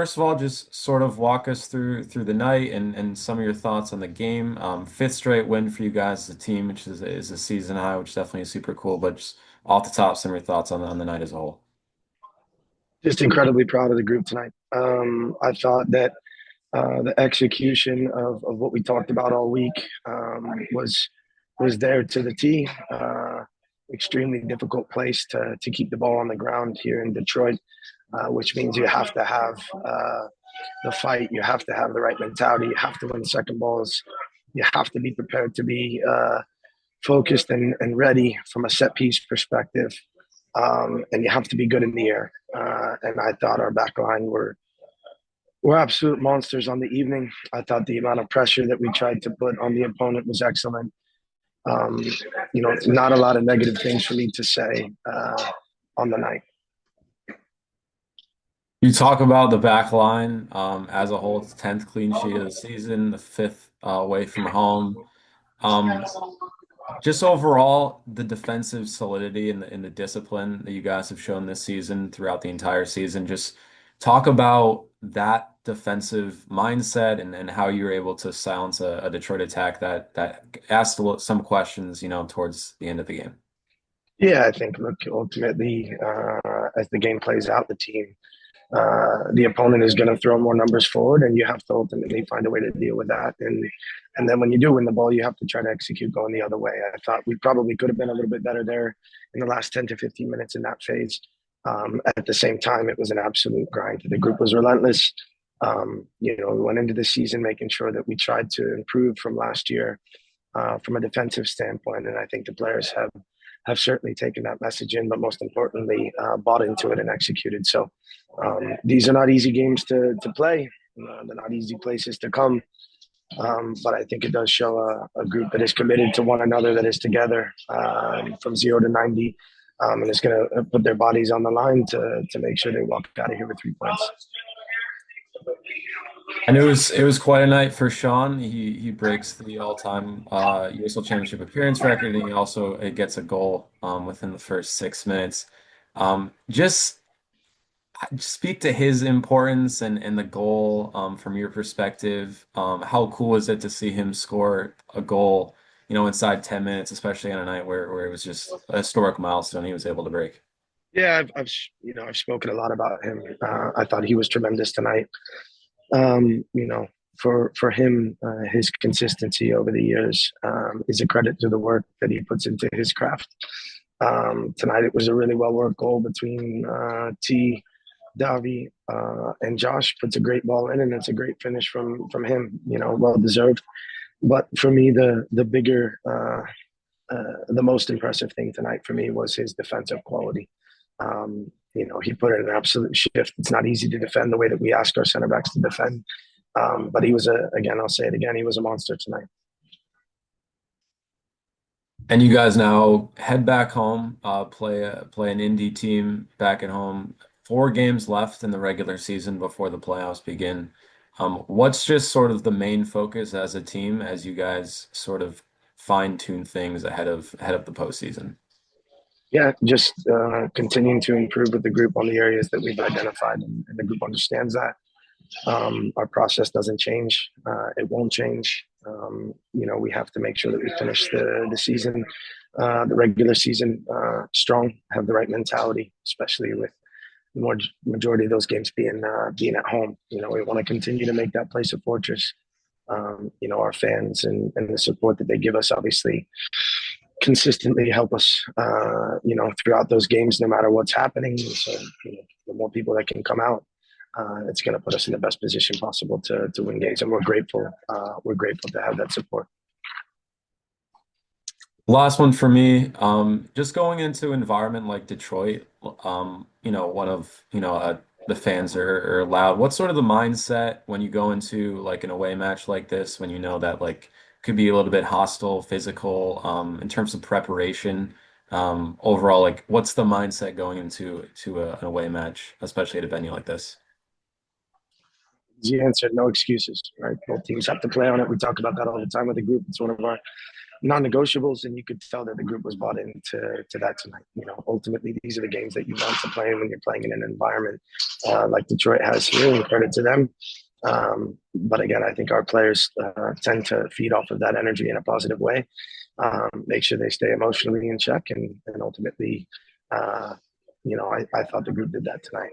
First of all, just sort of walk us through the night and some of your thoughts on the game. Fifth straight win for you guys as a team, which is a season high, which definitely is super cool. But just off the top, some of your thoughts on the night as a whole. Just incredibly proud of the group tonight. I thought that the execution of what we talked about all week was there to the T. Extremely difficult place to keep the ball on the ground here in Detroit, which means you have to have the fight, you have to have the right mentality, you have to win second balls, you have to be prepared to be focused and ready from a set piece perspective, and you have to be good in the air. And I thought our back line were absolute monsters on the evening. I thought the amount of pressure that we tried to put on the opponent was excellent. Um, not a lot of negative things for me to say on the night. You talk about the back line as a whole. It's 10th clean sheet of the season, the fifth away from home. Um, Just overall, the defensive solidity and the discipline that you guys have shown this season throughout the entire season. Just talk about that defensive mindset and how you were able to silence a Detroit attack that asked some questions, towards the end of the game. Yeah, I think look ultimately as the game plays out, the opponent is going to throw more numbers forward, and you have to ultimately find a way to deal with that. And then when you do win the ball, you have to try to execute going the other way. I thought we probably could have been a little bit better there in the last 10 to 15 minutes in that phase. At the same time, it was an absolute grind. The group was relentless. We went into the season making sure that we tried to improve from last year from a defensive standpoint, and I think the players have certainly taken that message in, but most importantly, bought into it and executed. So these are not easy games to play. They're not easy places to come. But I think it does show a group that is committed to one another, that is together from 0 to 90, and is going to put their bodies on the line to make sure they walk out of here with 3 points. And it was quite a night for Sean. He breaks the all-time USL Championship appearance record, and he also gets a goal within the first 6 minutes. Just speak to his importance and the goal from your perspective. How cool is it to see him score a goal, inside 10 minutes, especially on a night where it was just a historic milestone he was able to break? Yeah, I've spoken a lot about him. I thought he was tremendous tonight. For him, his consistency over the years is a credit to the work that he puts into his craft. Tonight, it was a really well worked goal between T, Davi, and Josh. Puts a great ball in, and it's a great finish from him. Well deserved. But for me, the bigger, the most impressive thing tonight for me was his defensive quality. He put in an absolute shift. It's not easy to defend the way that we ask our center backs to defend. But he was again, I'll say it again, he was a monster tonight. And you guys now head back home, play an indie team back at home. 4 games left in the regular season before the playoffs begin. What's just sort of the main focus as a team as you guys sort of fine tune things ahead of the postseason? Yeah, just continuing to improve with the group on the areas that we've identified, and the group understands that. Our process doesn't change. It won't change. We have to make sure that we finish the season, the regular season, strong, have the right mentality, especially with the more majority of those games being at home. We want to continue to make that place a fortress. Our fans and the support that they give us, obviously, consistently help us, throughout those games, no matter what's happening. So, the more people that can come out, it's going to put us in the best position possible to win games, and we're grateful. We're grateful to have that support. Last one for me, just going into an environment like Detroit, one of, the fans are loud. What's sort of the mindset when you go into like an away match like this, when you know that like could be a little bit hostile, physical, in terms of preparation, overall, like what's the mindset going into an away match, especially at a venue like this? As you answered, no excuses, right? Both teams have to play on it. We talk about that all the time with the group. It's one of our non-negotiables, and you could tell that the group was bought into that tonight. Ultimately, these are the games that you want to play when you're playing in an environment like Detroit has here, and credit to them. But again, I think our players tend to feed off of that energy in a positive way, make sure they stay emotionally in check, and ultimately, I thought the group did that tonight.